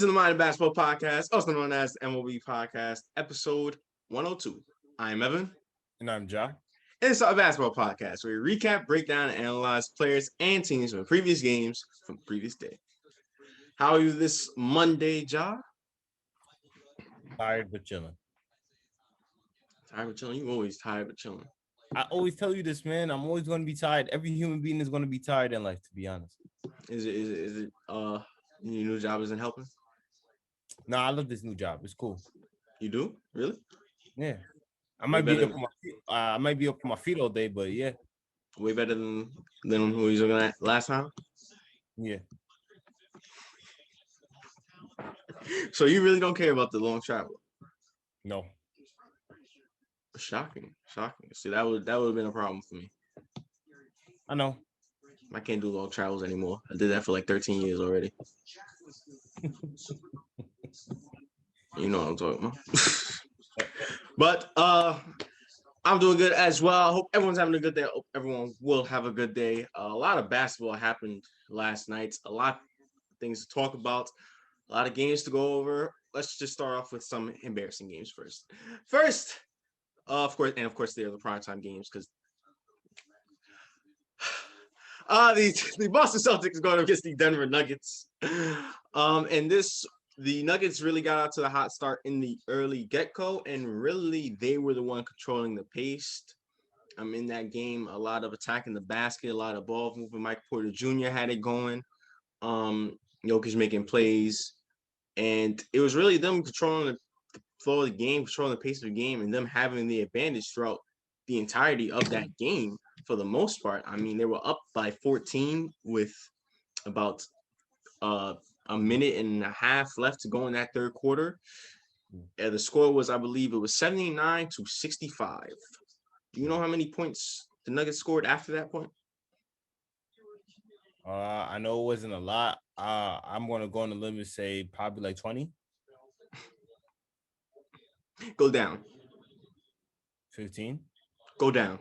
to the Mind of Basketball Podcast, also known as the M.O.B Podcast, episode 102. I'm Evan. And I'm Ja. And it's our basketball podcast where we recap, break down, and analyze players and teams from previous games from the previous day. How are you this Monday, Ja? Tired but chilling. Tired but chilling? You always tired but chilling. I always tell you this, man. I'm always going to be tired. Every human being is going to be tired in life, to be honest. Is it your new job isn't helping? No, I love this new job. It's cool. You do? Really? Yeah. I might be up on my feet all day, but yeah. Way better than who you was looking at last time? Yeah. So you really don't care about the long travel? No. Shocking. See, that would have been a problem for me. I know. I can't do long travels anymore. I did that for like 13 years already. You know what I'm talking about. But I'm doing good as well. I hope everyone's having a good day. I hope everyone will have a good day. A lot of basketball happened last night. A lot of things to talk about. A lot of games to go over. Let's just start off with some embarrassing games first. Of course, they are the primetime games because the Boston Celtics are going against the Denver Nuggets. The Nuggets really got out to the hot start in the early get-go, and really they were the one controlling the pace. In that game, a lot of attacking the basket, a lot of ball movement. Mike Porter Jr. had it going. Jokic making plays, and it was really them controlling the flow of the game, controlling the pace of the game, and them having the advantage throughout the entirety of that game for the most part. They were up by 14 with about a minute and a half left to go in that third quarter. The score was, I believe, it was 79-65. Do you know how many points the Nuggets scored after that point? I know it wasn't a lot. I'm going to go on the limb and say probably like 20. Go down. 15. Go down.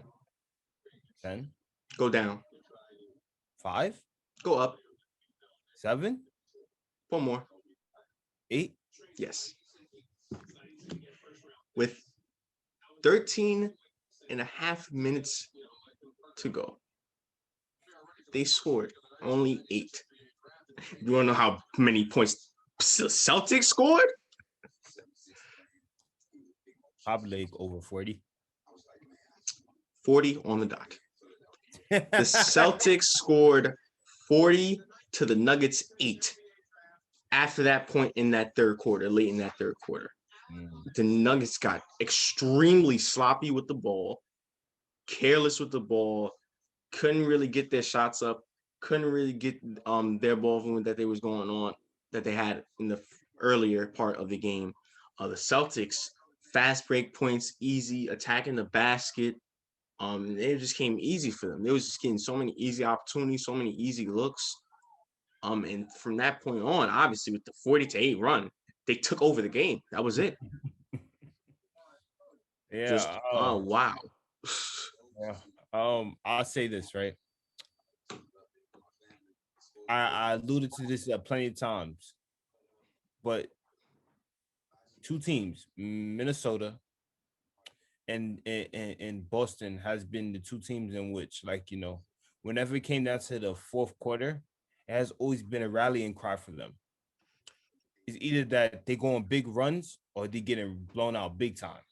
10. Go down. 5. Go up. 7. One more. 8. Yes. With 13 and a half minutes to go, they scored only 8. You want to know how many points the Celtics scored? Probably like over 40. 40 on the dot. The Celtics scored 40 to the Nuggets 8. After that point in that third quarter, late in that third quarter, the Nuggets got extremely sloppy with the ball, careless with the ball, couldn't really get their shots up, couldn't really get their ball movement that they had in the earlier part of the game. The Celtics, fast break points, easy, attacking the basket. It just came easy for them. They was just getting so many easy opportunities, so many easy looks. And from that point on, obviously with the 40-8 run, they took over the game. That was it. Yeah. Wow. Yeah. I'll say this, right? I alluded to this plenty of times, but two teams, Minnesota and Boston, has been the two teams in which, whenever it came down to the fourth quarter, it has always been a rallying cry for them. It's either that they go on big runs or they getting blown out big time.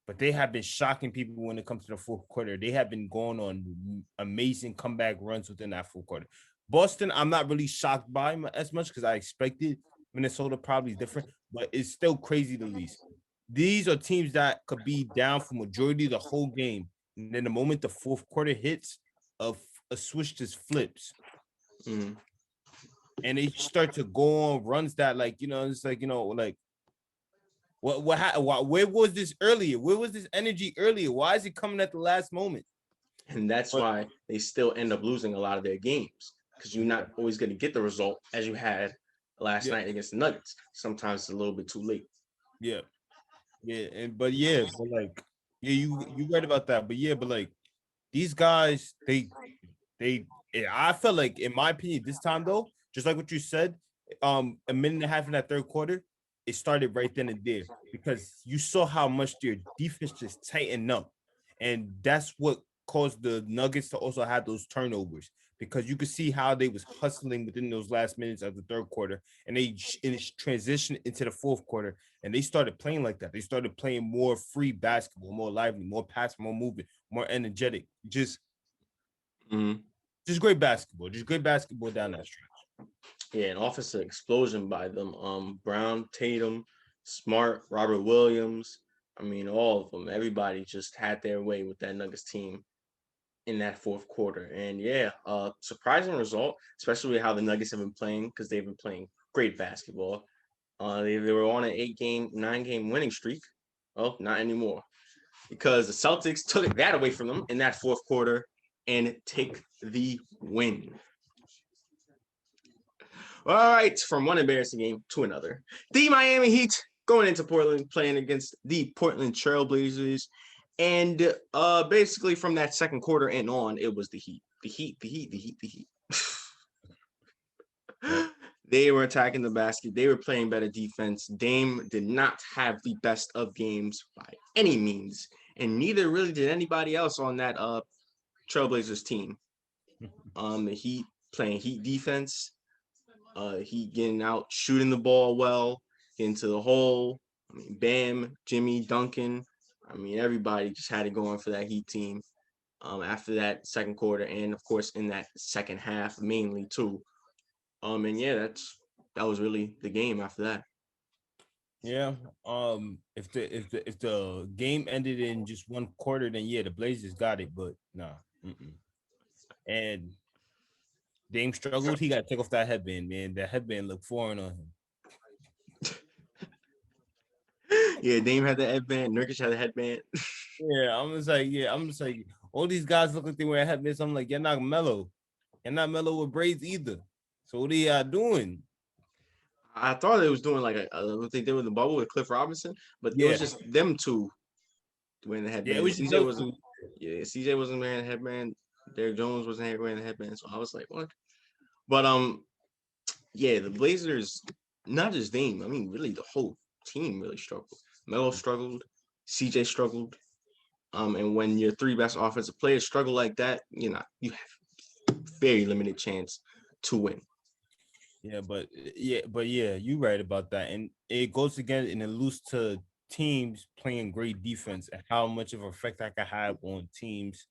But they have been shocking people when it comes to the fourth quarter. They have been going on amazing comeback runs within that fourth quarter. Boston, I'm not really shocked by as much because I expected Minnesota probably is different, but it's still crazy to least. These are teams that could be down for majority of the whole game. And then the moment the fourth quarter hits, a switch just flips. Mm. And they start to go on runs that, it's where was this earlier? Where was this energy earlier? Why is it coming at the last moment? And that's why they still end up losing a lot of their games, because you're not always going to get the result as you had last night against the Nuggets. Sometimes it's a little bit too late. Yeah. You read about that. But these guys, I felt like, in my opinion, this time though, just like what you said, a minute and a half in that third quarter, it started right then and there because you saw how much their defense just tightened up, and that's what caused the Nuggets to also have those turnovers because you could see how they was hustling within those last minutes of the third quarter, and they transitioned into the fourth quarter, and they started playing like that. They started playing more free basketball, more lively, more passing, more movement, more energetic. Just great basketball down that stretch. Yeah, an offensive explosion by them. Brown, Tatum, Smart, Robert Williams. I mean, all of them. Everybody just had their way with that Nuggets team in that fourth quarter. And yeah, surprising result, especially with how the Nuggets have been playing because they've been playing great basketball. They were on an 9-game winning streak. Well, not anymore because the Celtics took that away from them in that fourth quarter and take the win. All right, from one embarrassing game to another. The Miami Heat going into Portland, playing against the Portland Trailblazers. And basically from that second quarter and on, it was the Heat. The Heat. Yep. They were attacking the basket. They were playing better defense. Dame did not have the best of games by any means. And neither really did anybody else on that Trailblazers team. The Heat playing Heat defense. He getting out, shooting the ball well, getting to the hole. I mean, Bam, Jimmy, Duncan. I mean, everybody just had it going for that Heat team. After that second quarter, and of course in that second half, mainly too. And yeah, that was really the game after that. Yeah. If the game ended in just one quarter, then yeah, the Blazers got it. But nah. And Dame struggled. He got to take off that headband, man. That headband looked foreign on him. Yeah, Dame had the headband. Nurkic had the headband. I'm just like, all these guys look like they wear headbands. I'm like, you're not mellow. You're not mellow with braids either. So what are y'all doing? I thought it was doing like what they did with the bubble with Cliff Robinson, but it was just them two wearing the headband. Yeah, it was CJ wasn't. Yeah, CJ wasn't wearing a headband. Derrick Jones wasn't wearing a headband. So I was like, what? But yeah, the Blazers, not just Dame. I mean, really, the whole team really struggled. Melo struggled. CJ struggled. And when your three best offensive players struggle like that, you have very limited chance to win. But you're right about that. And it goes again and alludes to teams playing great defense and how much of an effect that can have on teams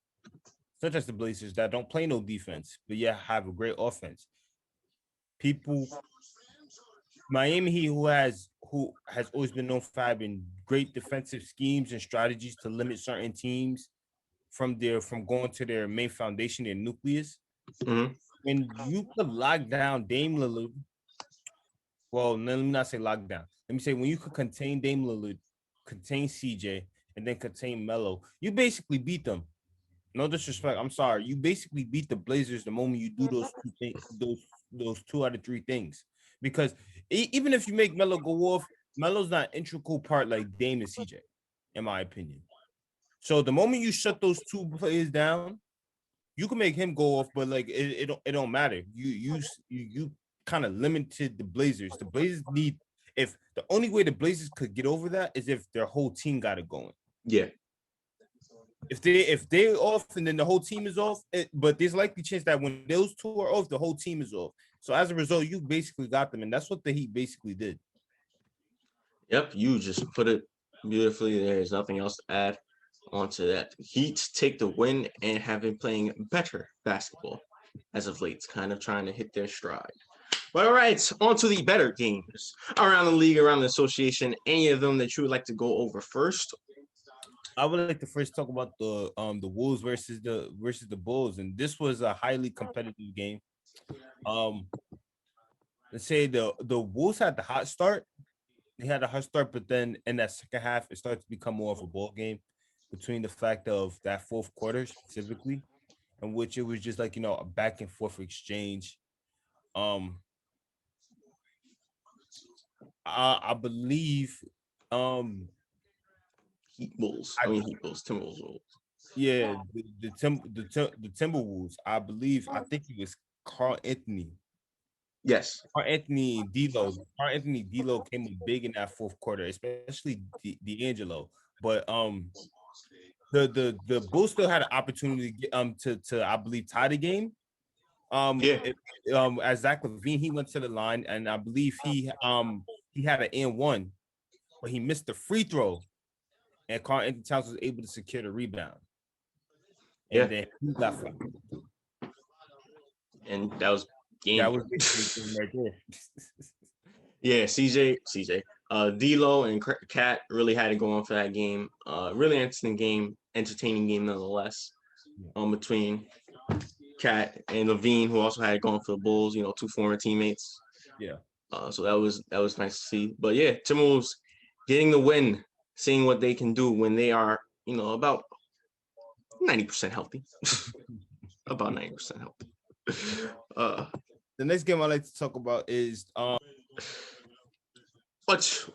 such as the Blazers that don't play no defense, but have a great offense. Miami Heat, who has always been known for having great defensive schemes and strategies to limit certain teams from going to their main foundation, their nucleus. Mm-hmm. When you could lock down Dame Lillard, well, let me not say lockdown. Let me say when you could contain Dame Lillard, contain CJ, and then contain Melo, you basically beat them. No disrespect, I'm sorry. You basically beat the Blazers the moment you do those two things, those 2 out of 3 things. Because even if you make Melo go off, Melo's not an integral part like Dame and CJ, in my opinion. So the moment you shut those 2 players down, you can make him go off, but like it don't matter. You kind of limited the Blazers. The Blazers need, if the only way the Blazers could get over that is if their whole team got it going. Yeah. If they're off and then the whole team is off, but there's likely chance that when those 2 are off, the whole team is off. So as a result, you basically got them, and that's what the Heat basically did. Yep, you just put it beautifully. There's nothing else to add onto that. Heat take the win and have been playing better basketball as of late, kind of trying to hit their stride. But all right, on to the better games around the league, around the association. Any of them that you would like to go over first? I would like to first talk about the Wolves versus the Bulls, and this was a highly competitive game. Let's say the Wolves had the hot start. They had a hot start, but then in that second half, it started to become more of a ball game between the fact of that fourth quarter specifically, in which it was just like a back and forth exchange. I believe Heat Bulls. Heat Bulls. Timberwolves. Yeah, the Timberwolves. I think it was Carl Anthony Yes. Carl Anthony D'Lo came up big in that fourth quarter, especially D'Angelo. But the Bulls still had an opportunity to get to I believe tie the game. Yeah. As Zach LaVine, he went to the line, and I believe he had an N1, but he missed the free throw, and Carl Anthony Towns was able to secure the rebound, Yeah. and then he got fouled. And that was game. That was basically the game right there. Yeah, CJ, D'Lo and Cat really had it going for that game. Really entertaining game nonetheless. Between Cat and Levine, who also had it going for the Bulls. You know, two former teammates. Yeah. So that was nice to see. But yeah, Timberwolves getting the win, seeing what they can do when they are, you know, about 90% healthy. About 90% healthy. The next game I like to talk about is what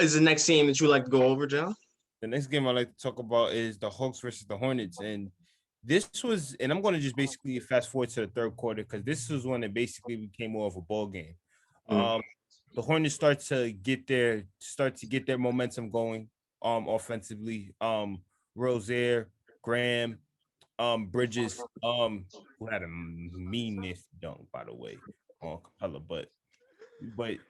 is the next game that you like to go over, John? The next game I like to talk about is the Hawks versus the Hornets, and this was, and I'm going to just basically fast forward to the third quarter because this was when it basically became more of a ball game. The Hornets start to get their momentum going offensively. Rozier, Graham, Bridges, who had a meanness dunk, by the way, on Capella, but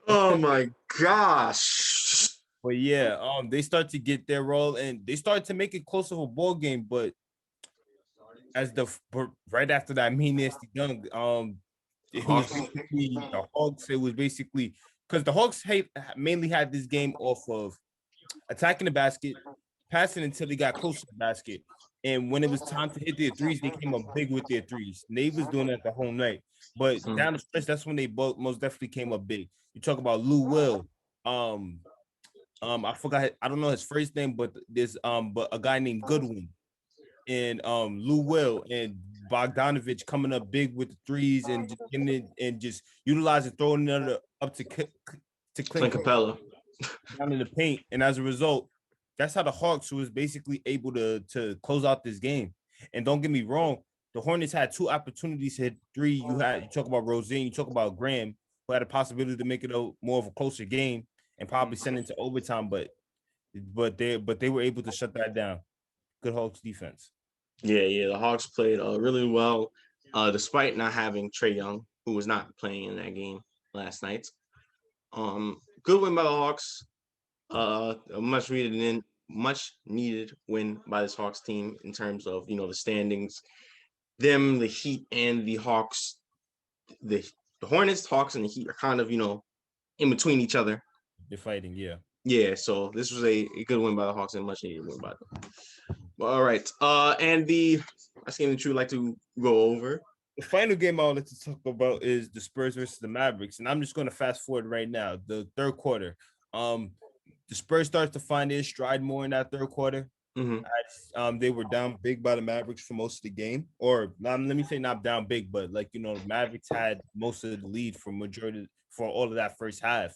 oh my gosh. But yeah, they start to get their role and they start to make it close of a ball game. But right after that mean nasty dunk, it was basically the Hawks. It was basically because the Hawks mainly had this game off of attacking the basket, passing until they got close to the basket, and when it was time to hit their threes, they came up big with their threes. They was doing that the whole night, but down the stretch, that's when they both most definitely came up big. You talk about Lou Will, I forgot. I don't know his first name, but there's but a guy named Goodwin and Lou Will and Bogdanovich coming up big with the threes and just getting it and just utilizing throwing it up to Clint Capella down in the paint. And as a result, that's how the Hawks was basically able to close out this game. And don't get me wrong, the Hornets had two opportunities to hit three. You talk about Rosen, you talk about Graham, who had a possibility to make it more of a closer game and probably send it to overtime, but they were able to shut that down. Good Hawks defense. Yeah, the Hawks played really well, despite not having Trae Young, who was not playing in that game last night. Good win by the Hawks. A much needed win by this Hawks team in terms of the standings. Them, the Heat, and the Hawks, the Hornets, Hawks, and the Heat are kind of in between each other. They're fighting, yeah. Yeah, so this was a good win by the Hawks and much needed win by them. All right. And the last game that you would like to go over. The final game I would like to talk about is the Spurs versus the Mavericks. And I'm just going to fast forward right now. The third quarter. The Spurs started to find their stride more in that third quarter. They were down big by the Mavericks for most of the game. Or let me say not down big, but the Mavericks had most of the lead for all of that first half.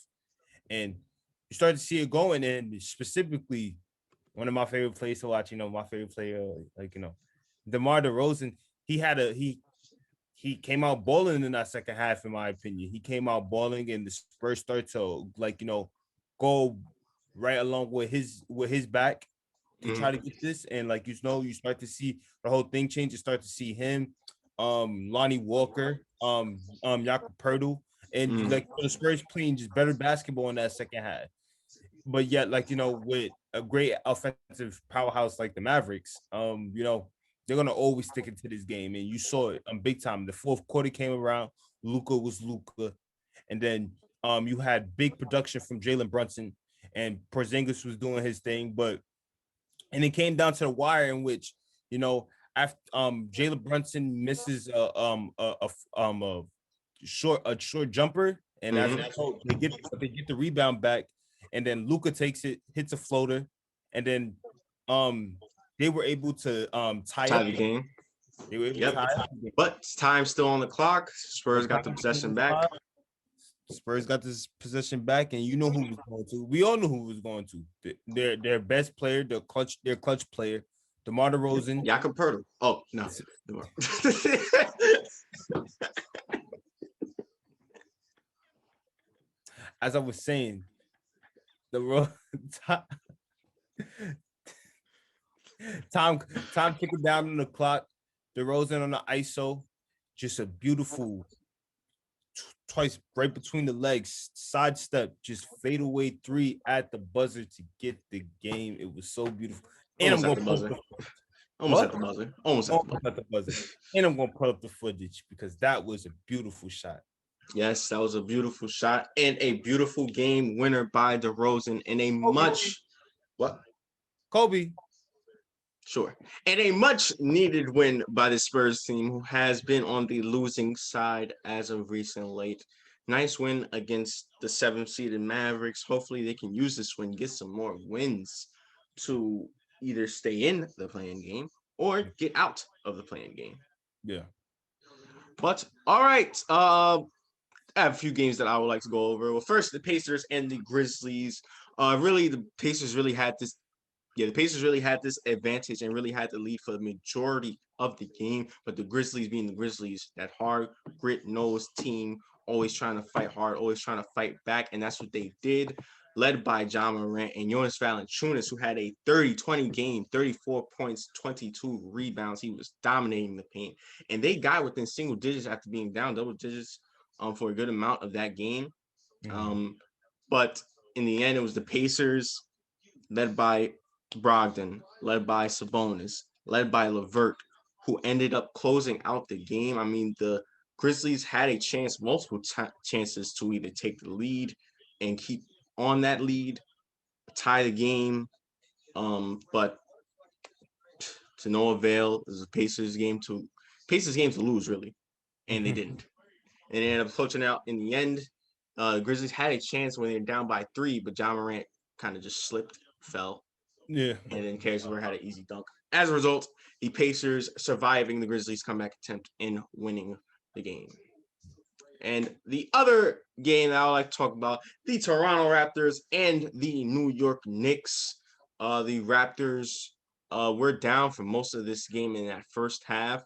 And you start to see it going, and specifically one of my favorite players to watch, my favorite player, Demar DeRozan, he came out balling in that second half, in my opinion. He came out balling, and the Spurs start to go right along with his back to try to get this. And you start to see the whole thing change. You start to see him, Lonnie Walker, Jakob Poeltl, and the Spurs playing just better basketball in that second half. But yet, with a great offensive powerhouse like the Mavericks, they're gonna always stick into this game, and you saw it big time. The fourth quarter came around, Luka was Luka, and then you had big production from Jalen Brunson, and Porzingis was doing his thing, and it came down to the wire in which after Jalen Brunson misses a short jumper, and as a result, they get the rebound back. And then Luka takes it, hits a floater, and then they were able to tie up the game. They were able to tie up. But time's still on the clock. Spurs got the possession back. Spurs got this possession back, and you know who was going to. We all knew who was going to. Their best player, their clutch player, DeMar DeRozan. Jakob Poeltl. Oh no. as I was saying, the time ticking down on the clock. DeRozan on the ISO, just a beautiful twice right between the legs, sidestep, just fade away three at the buzzer to get the game. It was so beautiful. And Almost I'm at gonna the put up buzzer. the Almost what? at the buzzer. Almost at the Almost buzzer. at the buzzer. And I'm gonna put up the footage because that was a beautiful shot. Yes, that was a beautiful shot and a beautiful game winner by DeRozan in a much what? Kobe. Sure. And a much needed win by the Spurs team, who has been on the losing side as of recent late. Nice win against the 7th-seeded Mavericks. Hopefully, they can use this win, get some more wins to either stay in the playing game or get out of the playing game. Yeah. But all right, I have a few games that I would like to go over. Well, first, the Pacers and the Grizzlies. Really, the Pacers really had this. Yeah, the Pacers really had this advantage and really had the lead for the majority of the game. But the Grizzlies, being the Grizzlies, that hard grit nosed team, always trying to fight hard, always trying to fight back, and that's what they did. Led by John Morant and Jonas Valanciunas, who had a 30-20 game, 34 points, 22 rebounds. He was dominating the paint, and they got within single digits after being down double digits for a good amount of that game. But in the end, it was the Pacers led by Brogdon, led by Sabonis, led by LeVert, who ended up closing out the game. I mean, the Grizzlies had a chance, multiple chances to either take the lead and keep on that lead, tie the game, but to no avail. It was a Pacers game to lose, really, and they didn't. And they ended up closing out in the end. Grizzlies had a chance when they were down by 3, but John Morant kind of just slipped, fell, Yeah. and then Caris LeVert had an easy dunk. As a result, the Pacers surviving the Grizzlies' comeback attempt in winning the game. And the other game that I would like to talk about, the Toronto Raptors and the New York Knicks. The Raptors were down for most of this game in that first half.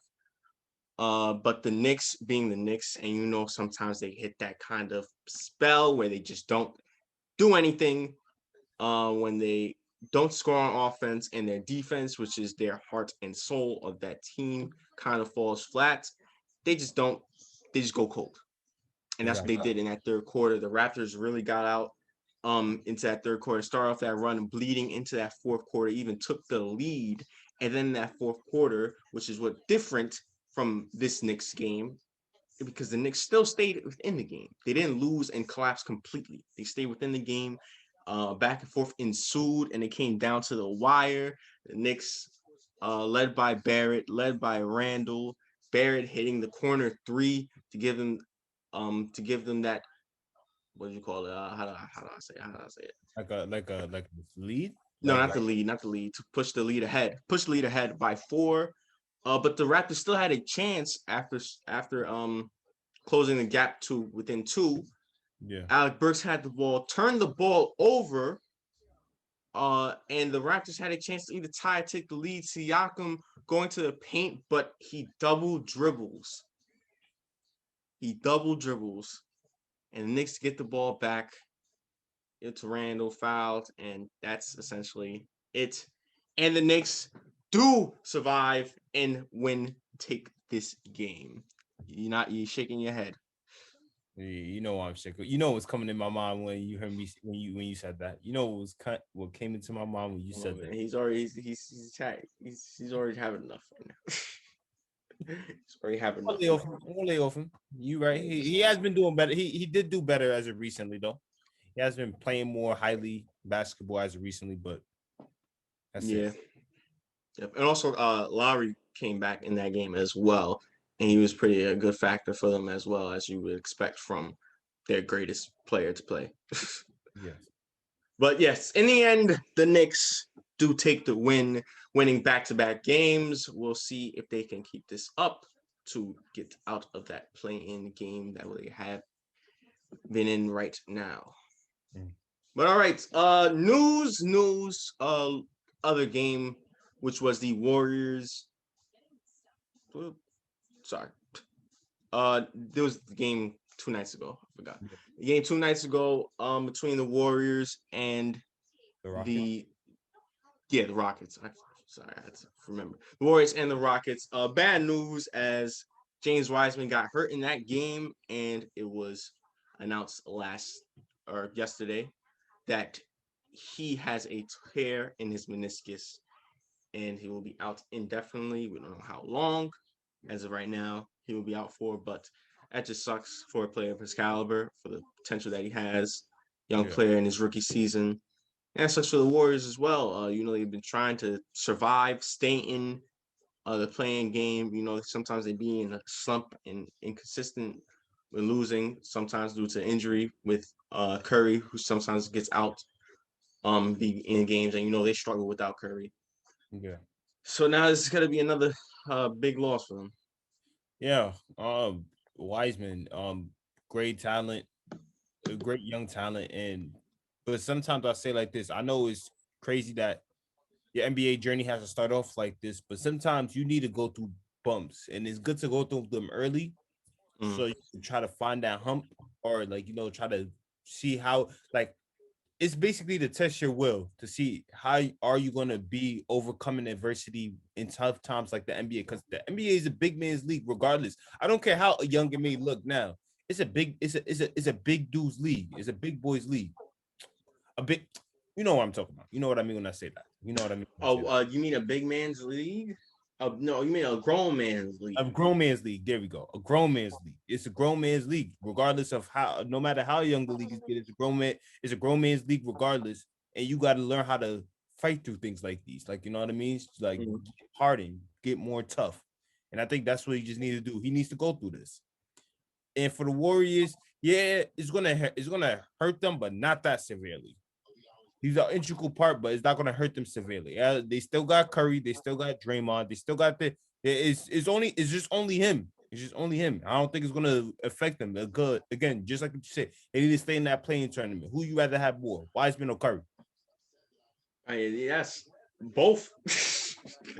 But the Knicks being the Knicks, and sometimes they hit that kind of spell where they just don't do anything when they don't score on offense, and their defense, which is their heart and soul of that team, kind of falls flat. They just go cold. And that's what they did in that third quarter. The Raptors really got out into that third quarter, started off that run, bleeding into that fourth quarter, even took the lead. And then that fourth quarter, which is what different from this Knicks game, because the Knicks still stayed within the game. They didn't lose and collapse completely. They stayed within the game. Back and forth ensued, and it came down to the wire. The Knicks, led by Barrett, led by Randall. Barrett hitting the corner 3 to give them that. What do you call it? How do I say it? Like a lead? No, not the lead. To push the lead ahead. Push the lead ahead by 4. But the Raptors still had a chance after closing the gap to within 2. Yeah. Alec Burks had the ball, turned the ball over, and the Raptors had a chance to either tie or take the lead. Siakam going to the paint, but he double dribbles. And the Knicks get the ball back. It's Randall fouled, and that's essentially it. And the Knicks do survive and take this game. You shaking your head. You know I'm sick. You know what's coming in my mind when you heard me when you said that. You know what came into my mind when you said that. He's already having enough right now. He's already having enough. I'll lay off him. You right. He has been doing better. He did do better as of recently though. He has been playing more highly basketball as of recently, but that's it. Yep. And also Lowry came back in that game as well. And he was pretty a good factor for them as well, as you would expect from their greatest player to play. Yes. But yes, in the end, the Knicks do take the win, winning back-to-back games. We'll see if they can keep this up to get out of that play-in game that they have been in right now. But all right, news, other game, which was the Warriors. Sorry. There was the game 2 nights ago. I forgot. The game 2 nights ago, between the Warriors and The Rockets. the Rockets. Sorry, I had to remember. The Warriors and the Rockets. Bad news as James Wiseman got hurt in that game, and it was announced yesterday that he has a tear in his meniscus, and he will be out indefinitely. We don't know how long. As of right now, he will be out for, but that just sucks for a player of his caliber, for the potential that he has. Young player in his rookie season. And that sucks for the Warriors as well. They've been trying to survive, stay in the playing game. Sometimes they be in a slump and inconsistent with losing, sometimes due to injury with Curry, who sometimes gets out be in games, and they struggle without Curry. Yeah. So now this is gonna be another big loss for them. Yeah. Wiseman, great talent, a great young talent, but sometimes I say like this. I know it's crazy that your NBA journey has to start off like this, but sometimes you need to go through bumps, and it's good to go through them early, so you can try to find that hump, or try to see how it's basically to test your will to see how are you going to be overcoming adversity in tough times like the NBA, because the NBA is a big man's league regardless. I don't care how young it may look now. It's a big dude's league. It's a big boys league. A big, you know what I'm talking about. You know what I mean when I say that. You know what I mean. You mean a big man's league? No, you mean a grown man's league. A grown man's league. There we go. A grown man's league. It's a grown man's league, regardless of no matter how young the league is. It's a grown man. It's a grown man's league, regardless. And you got to learn how to fight through things like these. Like, you know what I mean? Like, get hardened, get more tough. And I think that's what he just needs to do. He needs to go through this. And for the Warriors, yeah, it's gonna hurt them, but not that severely. He's an integral part, but it's not gonna hurt them severely. Yeah, they still got Curry, they still got Draymond, they still got it's just only him. It's just only him. I don't think it's gonna affect them. They're good. Again, just like what you said, they need to stay in that playing tournament. Who you rather have more, Wiseman or Curry? Yes, both.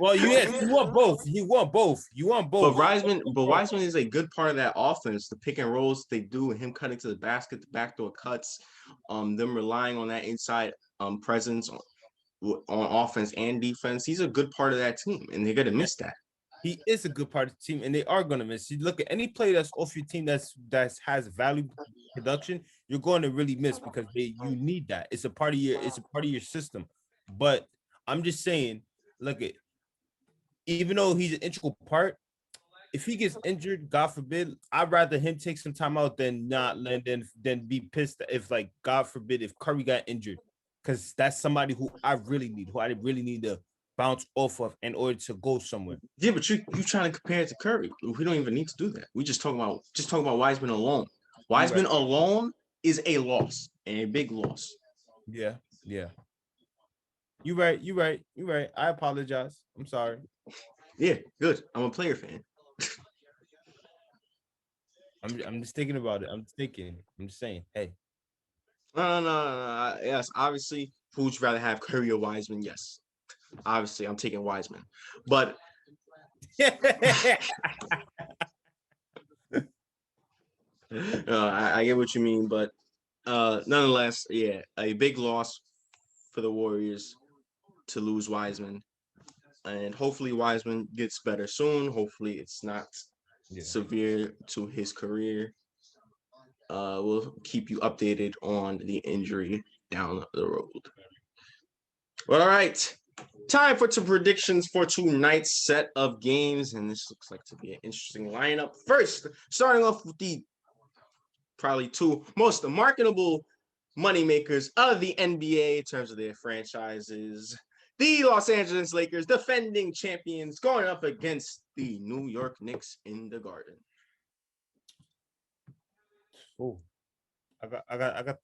Well, you want both. You want both. You want both. But Wiseman is a good part of that offense. The pick and rolls they do, him cutting to the basket, the backdoor cuts, them relying on that inside presence on offense and defense. He's a good part of that team, and they're gonna miss that. He is a good part of the team, and they are gonna miss. You look at any player that's off your team that has value production, you're going to really miss because you need that. It's a part of your system. But I'm just saying, look at even though he's an integral part, if he gets injured, God forbid, I'd rather him take some time out than than be pissed if, like, God forbid, if Curry got injured, because that's somebody who I really need to bounce off of in order to go somewhere. Yeah, but you trying to compare it to Curry. We don't even need to do that. We just talking about Wiseman alone. Wiseman alone is a loss, and a big loss. Yeah. You're right. I apologize. I'm sorry. Yeah, good. I'm a player fan. I'm just thinking about it. I'm just saying, hey. No. Yes, obviously, who would you rather have, Curry or Wiseman? Yes. Obviously, I'm taking Wiseman. But I get what you mean, but nonetheless, yeah, a big loss for the Warriors to lose Wiseman. And hopefully Wiseman gets better soon. Hopefully it's not severe to his career. We'll keep you updated on the injury down the road. Well, all right. Time for some predictions for tonight's set of games. And this looks like to be an interesting lineup. First, starting off with the probably two most marketable moneymakers of the NBA in terms of their franchises. The Los Angeles Lakers, defending champions, going up against the New York Knicks in the Garden. Oh, I'm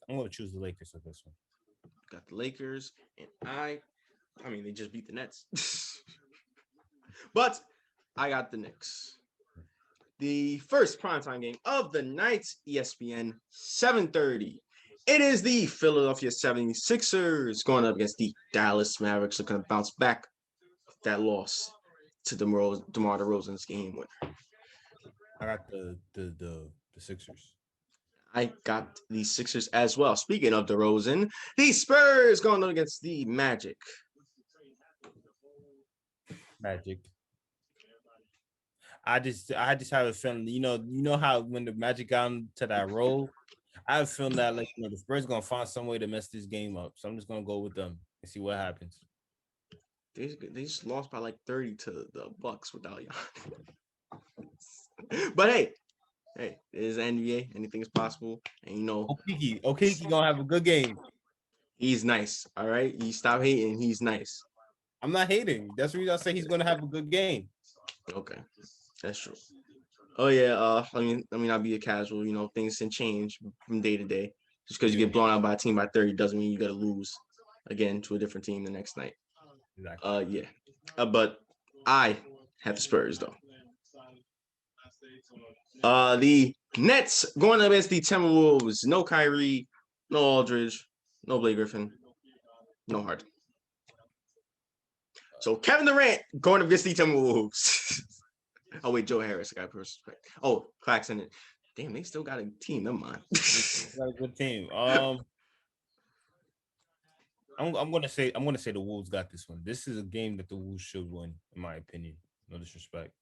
gonna choose the Lakers for this one. Got the Lakers, and I mean, they just beat the Nets. But I got the Knicks. The first primetime game of the night, ESPN, 7:30. It is the Philadelphia 76ers going up against the Dallas Mavericks, looking to bounce back that loss to DeMar DeRozan's game winner. I got the Sixers. I got the Sixers as well. Speaking of DeRozan, the Spurs going up against the Magic. Magic. I just have a feeling, you know how when the Magic got into that role, I have a feeling that the Spurs gonna find some way to mess this game up. So I'm just gonna go with them and see what happens. They just lost by like 30 to the Bucks without Giannis. But hey, it is NBA. Anything is possible. And Okiki gonna have a good game. He's nice. All right. You stop hating. He's nice. I'm not hating. That's the reason I say he's gonna have a good game. Okay. That's true. Oh yeah, I mean I'll be a casual, things can change from day to day. Just because you get blown out by a team by 30 doesn't mean you gotta lose again to a different team the next night. Exactly. Yeah. But I have the Spurs though. The Nets going up against the Timberwolves. No Kyrie, no Aldridge, no Blake Griffin, no Harden. So Kevin Durant going up against the Timberwolves. Oh wait, Joe Harris, I got respect. Oh, Claxton. Damn, they still got a team. Never mind. Got a good team. I'm gonna say the Wolves got this one. This is a game that the Wolves should win, in my opinion. No disrespect.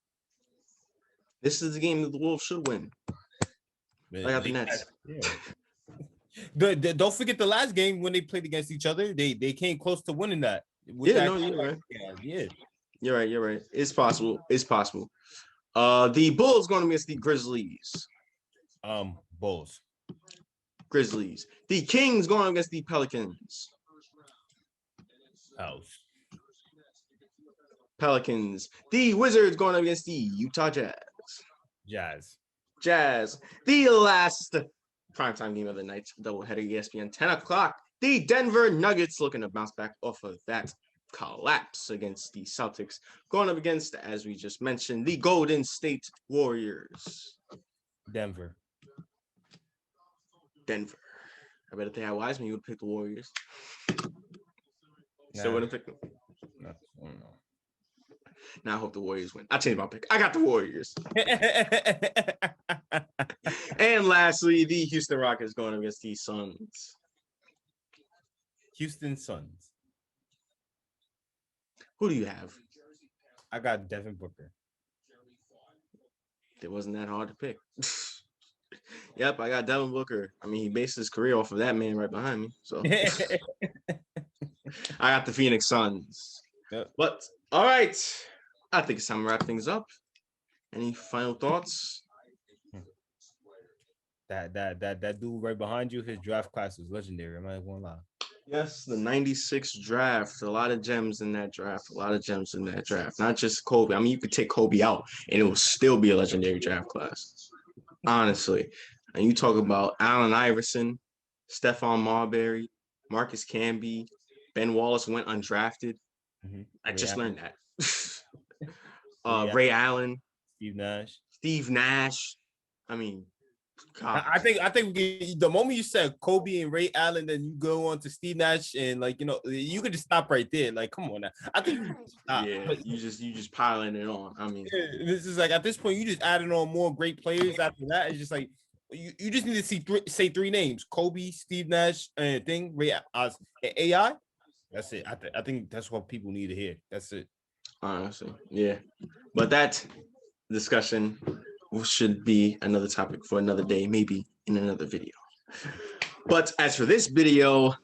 This is the game that the Wolves should win. I got the Nets. Don't forget the last game when they played against each other. They came close to winning that. You're right. Yeah. You're right. It's possible. The Bulls going against the Grizzlies. Bulls. Grizzlies. The Kings going against the Pelicans. House. Pelicans. The Wizards going against the Utah Jazz. Jazz. The last primetime game of the night, doubleheader ESPN 10 o'clock. The Denver Nuggets looking to bounce back off of that collapse against the Celtics. Going up against, as we just mentioned, the Golden State Warriors. Denver. I bet if they had Wiseman, you would pick the Warriors. Nah. Still wouldn't pick them. No, I don't know. Now I hope the Warriors win. I changed my pick. I got the Warriors. And lastly, the Houston Rockets going against the Suns. Houston Suns. Who do you have? I got Devin Booker. It wasn't that hard to pick. Yep, I got Devin Booker. I mean, he based his career off of that man right behind me. So I got the Phoenix Suns. Yep. But all right, I think it's time to wrap things up. Any final thoughts? That dude right behind you, his draft class was legendary. I'm not gonna lie. Yes, the 96 draft. A lot of gems in that draft. Not just Kobe. I mean, you could take Kobe out and it will still be a legendary draft class. Honestly. And you talk about Allen Iverson, Stephon Marbury, Marcus Camby, Ben Wallace went undrafted. Mm-hmm. I just learned that. Ray Allen. Steve Nash. I mean, God. I think the moment you said Kobe and Ray Allen, then you go on to Steve Nash and you could just stop right there. Like, come on now. I think you just piling it on. I mean, this is like at this point you just adding on more great players after that. It's just like you just need to say three names: Kobe, Steve Nash, and Ray AI. That's it. I think that's what people need to hear. That's it. Honestly, yeah. But that discussion should be another topic for another day, maybe in another video. But as for this video,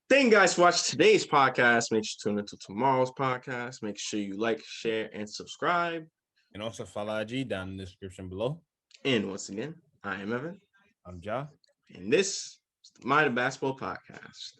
thank you guys for watching today's podcast. Make sure to tune into tomorrow's podcast. Make sure you like, share, and subscribe. And also follow IG down in the description below. And once again, I am Evan. I'm Ja. And this is the Mind of Basketball Podcast.